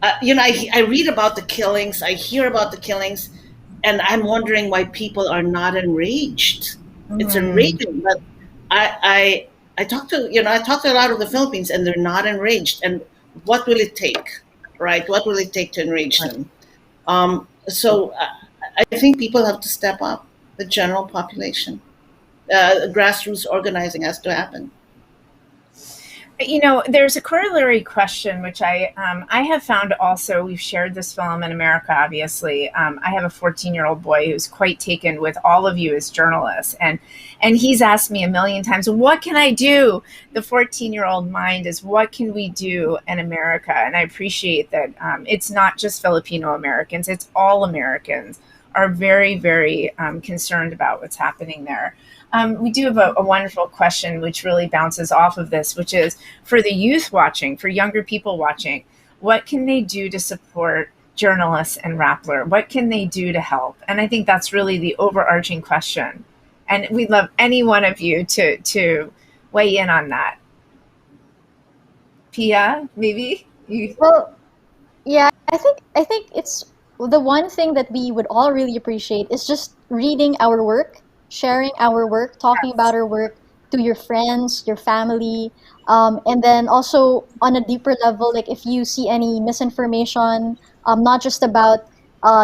I read about the killings, I hear about the killings, and I'm wondering why people are not enraged. It's enraging, but I talk to a lot of the Philippines, and they're not enraged. And what will it take, right? What will it take to enrage them? So I think people have to step up. The general population, grassroots organizing has to happen. There's a corollary question, which I have found also. We've shared this film in America, obviously. I have a 14-year-old boy who's quite taken with all of you as journalists. And he's asked me a million times, what can I do? The 14-year-old mind is, what can we do in America? And I appreciate that it's not just Filipino Americans, it's all Americans are very, very concerned about what's happening there. We do have a wonderful question which really bounces off of this, which is for the youth watching, for younger people watching, what can they do to support journalists and Rappler? What can they do to help? And I think that's really the overarching question. And we'd love any one of you to weigh in on that. Pia, maybe? Well, yeah, I think it's the one thing that we would all really appreciate is just reading our work, sharing our work, talking about our work to your friends, your family, and then also on a deeper level, like if you see any misinformation, not just about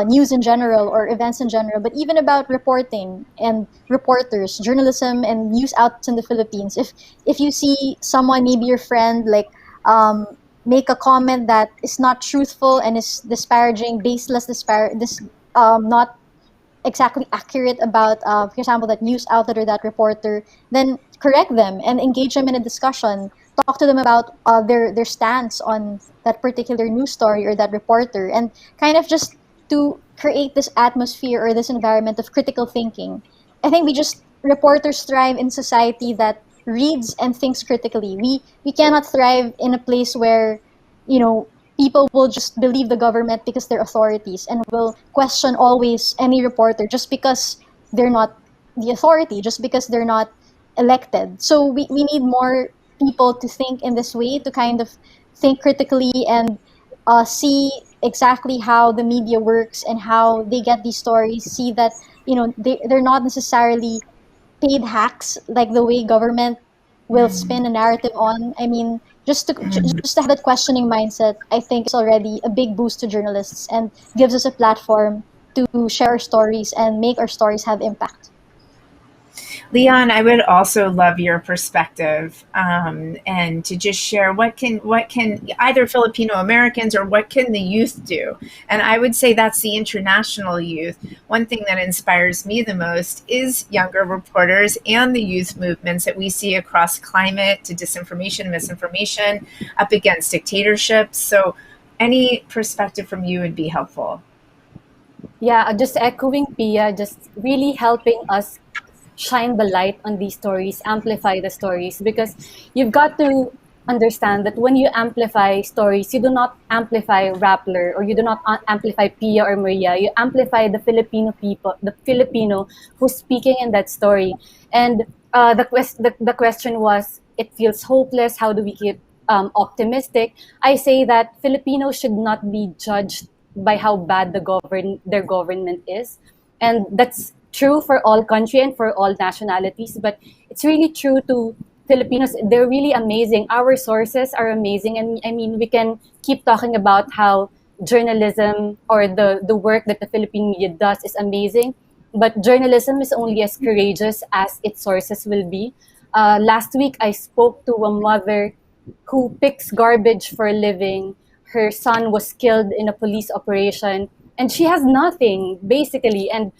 news in general or events in general, but even about reporting and reporters, journalism and news outlets in the Philippines. If you see someone, maybe your friend, like make a comment that is not truthful and is disparaging, baseless, not exactly accurate about, for example, that news outlet or that reporter, then correct them and engage them in a discussion. Talk to them about their stance on that particular news story or that reporter, and kind of just to create this atmosphere or this environment of critical thinking. I think reporters thrive in society that reads and thinks critically. We cannot thrive in a place where, people will just believe the government because they're authorities and will question always any reporter just because they're not the authority, just because they're not elected. So we need more people to think in this way, to kind of think critically and see exactly how the media works and how they get these stories, see that, they're not necessarily paid hacks like the way government will spin a narrative on. I mean, just to have that questioning mindset, I think is already a big boost to journalists and gives us a platform to share our stories and make our stories have impact. Leon, I would also love your perspective, and to just share what can either Filipino Americans or what can the youth do. And I would say that's the international youth. One thing that inspires me the most is younger reporters and the youth movements that we see across climate to disinformation, misinformation, up against dictatorships. So any perspective from you would be helpful. Yeah, just echoing Pia, just really helping us shine the light on these stories, amplify the stories, because you've got to understand that when you amplify stories, you do not amplify Rappler or you do not amplify Pia or Maria. You amplify the Filipino people, the Filipino who's speaking in that story. And the question was, it feels hopeless. How do we keep optimistic? I say that Filipinos should not be judged by how bad their government is, and that's true for all country and for all nationalities, but it's really true to Filipinos. They're really amazing. Our sources are amazing, and I mean, we can keep talking about how journalism or the work that the Philippine media does is amazing, but journalism is only as courageous as its sources will be. Last week, I spoke to a mother who picks garbage for a living. Her son was killed in a police operation, and she has nothing, basically. And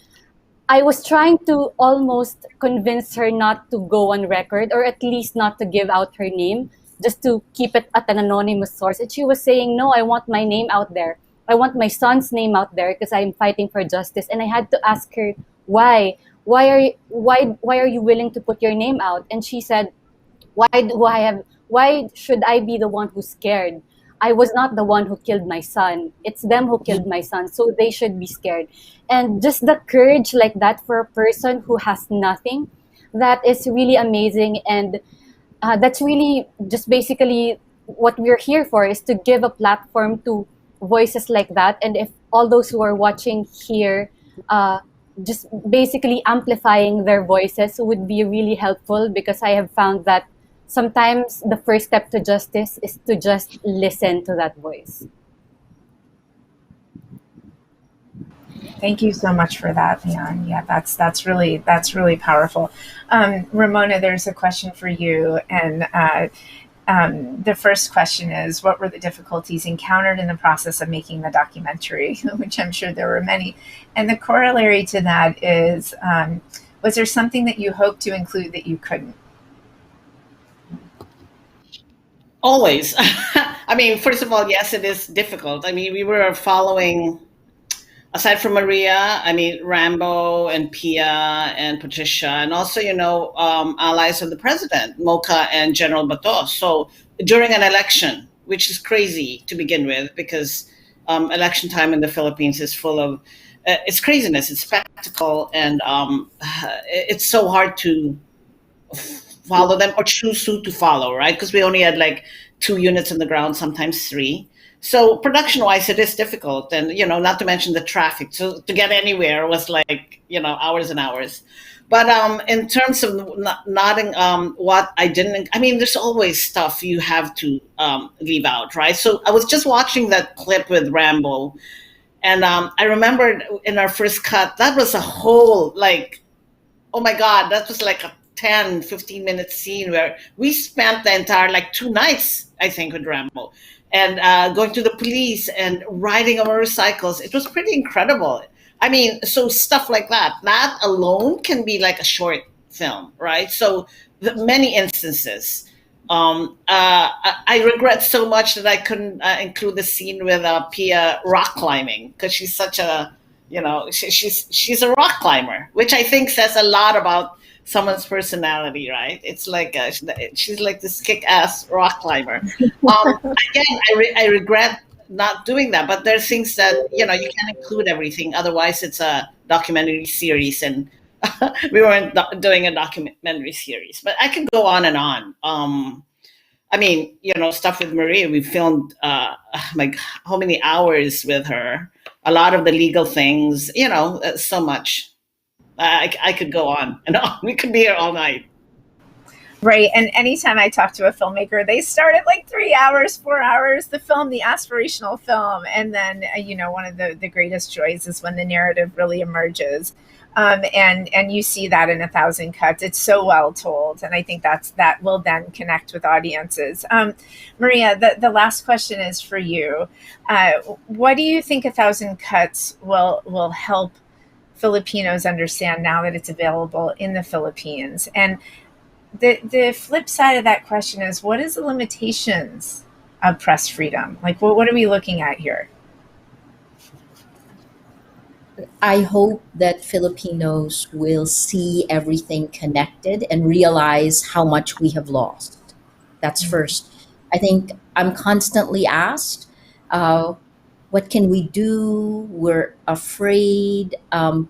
I was trying to almost convince her not to go on record, or at least not to give out her name, just to keep it at an anonymous source. And she was saying, no, I want my name out there. I want my son's name out there because I'm fighting for justice. And I had to ask her, why? Why are you willing to put your name out? And she said, why should I be the one who's scared? I was not the one who killed my son. It's them who killed my son, so they should be scared. And just the courage like that for a person who has nothing, that is really amazing. And that's really just basically what we're here for, is to give a platform to voices like that. And if all those who are watching here, just basically amplifying their voices would be really helpful, because I have found that sometimes the first step to justice is to just listen to that voice. Thank you so much for that, Leon. Yeah, that's really powerful. Ramona, there's a question for you, and the first question is, what were the difficulties encountered in the process of making the documentary? Which I'm sure there were many. And the corollary to that is, was there something that you hoped to include that you couldn't? Always. I mean, first of all, yes, it is difficult. I mean, we were following, aside from Maria, I mean, Rambo and Pia and Patricia, and also, allies of the president, Mocha and General Bato. So during an election, which is crazy to begin with, because election time in the Philippines is full of, it's craziness, it's spectacle, and it's so hard to follow them or choose who to follow, right? Because we only had like 2 units on the ground, sometimes 3. So production-wise, it is difficult, and not to mention the traffic. So to get anywhere was like hours and hours. But in terms of nodding, what I didn't, I mean, there's always stuff you have to leave out, right? So I was just watching that clip with Rambo, and I remembered in our first cut, that was a whole oh my God, that was like a 10, 15-minute scene where we spent the entire 2 nights, I think, with Rambo, and going to the police and riding on motorcycles. It was pretty incredible. I mean, so stuff like that alone can be like a short film, right? So many instances. I regret so much that I couldn't include the scene with Pia rock climbing, because she's such a, she's a rock climber, which I think says a lot about someone's personality, right? It's like she's like this kick-ass rock climber. Again, I regret not doing that, but there's things that you can't include everything. Otherwise, it's a documentary series, and we weren't doing a documentary series. But I can go on and on. I mean, stuff with Maria. We filmed like how many hours with her? A lot of the legal things. So much. I could go on and on. We could be here all night. Right. And anytime I talk to a filmmaker, they start at 3 hours, 4 hours, the film, the aspirational film. And then, one of the greatest joys is when the narrative really emerges. And you see that in 1,000 Cuts. It's so well told. And I think that will then connect with audiences. Maria, the last question is for you. What do you think 1,000 Cuts will help Filipinos understand now that it's available in the Philippines? And the flip side of that question is, what is the limitations of press freedom? What are we looking at here? I hope that Filipinos will see everything connected and realize how much we have lost. That's first. I think I'm constantly asked, what can we do? We're afraid. And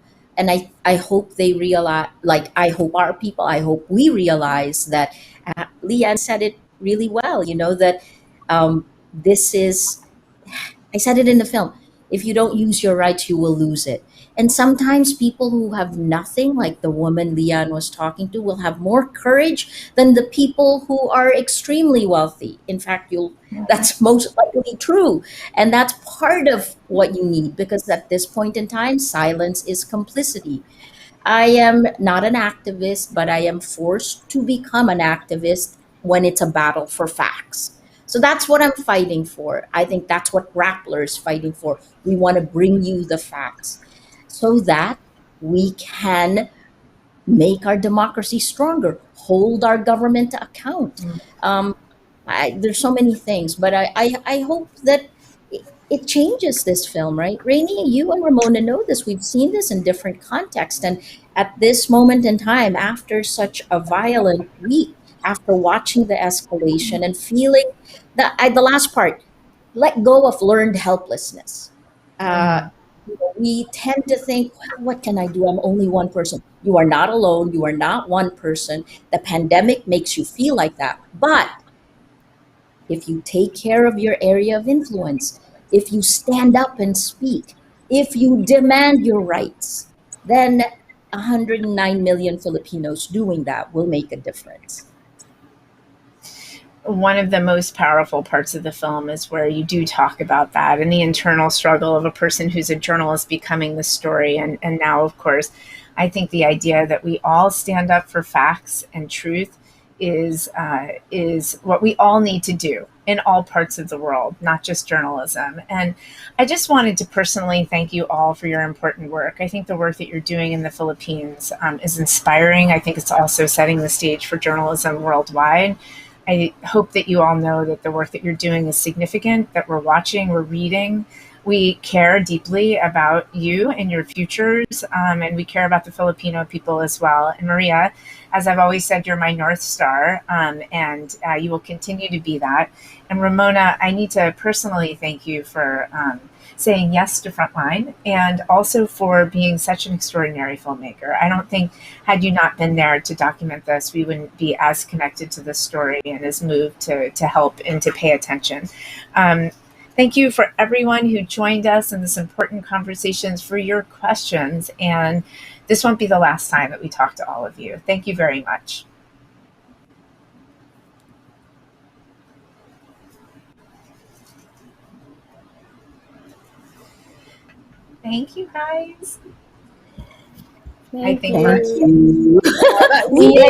I hope they realize, I hope our people, I hope we realize that Leanne said it really well, that this is, I said it in the film, If you don't use your rights, you will lose it. And sometimes people who have nothing, like the woman Leanne was talking to, will have more courage than the people who are extremely wealthy. In fact, that's most likely true. And that's part of what you need, because at this point in time, silence is complicity. I am not an activist, but I am forced to become an activist when it's a battle for facts. So that's what I'm fighting for. I think that's what Rappler is fighting for. We want to bring you the facts so that we can make our democracy stronger, hold our government to account. There's so many things, but I hope that it changes this film, right? Rainey, you and Ramona know this. We've seen this in different contexts. And at this moment in time, after such a violent week, after watching the escalation and feeling the last part, let go of learned helplessness. We tend to think, well, what can I do? I'm only one person. You are not alone. You are not one person. The pandemic makes you feel like that. But if you take care of your area of influence, if you stand up and speak, if you demand your rights, then 109 million Filipinos doing that will make a difference. One of the most powerful parts of the film is where you do talk about that and the internal struggle of a person who's a journalist becoming the story. And now, of course, I think the idea that we all stand up for facts and truth is what we all need to do in all parts of the world, not just journalism. And I just wanted to personally thank you all for your important work. I think the work that you're doing in the Philippines is inspiring. I think it's also setting the stage for journalism worldwide. I hope that you all know that the work that you're doing is significant, that we're watching, we're reading. We care deeply about you and your futures, and we care about the Filipino people as well. And Maria, as I've always said, you're my North Star, and you will continue to be that. And Ramona, I need to personally thank you for saying yes to Frontline, and also for being such an extraordinary filmmaker. I don't think, had you not been there to document this, we wouldn't be as connected to this story and as moved to help and to pay attention. Thank you for everyone who joined us in this important conversations, for your questions. And this won't be the last time that we talk to all of you. Thank you very much. Thank you, guys. Thank I think you. we're We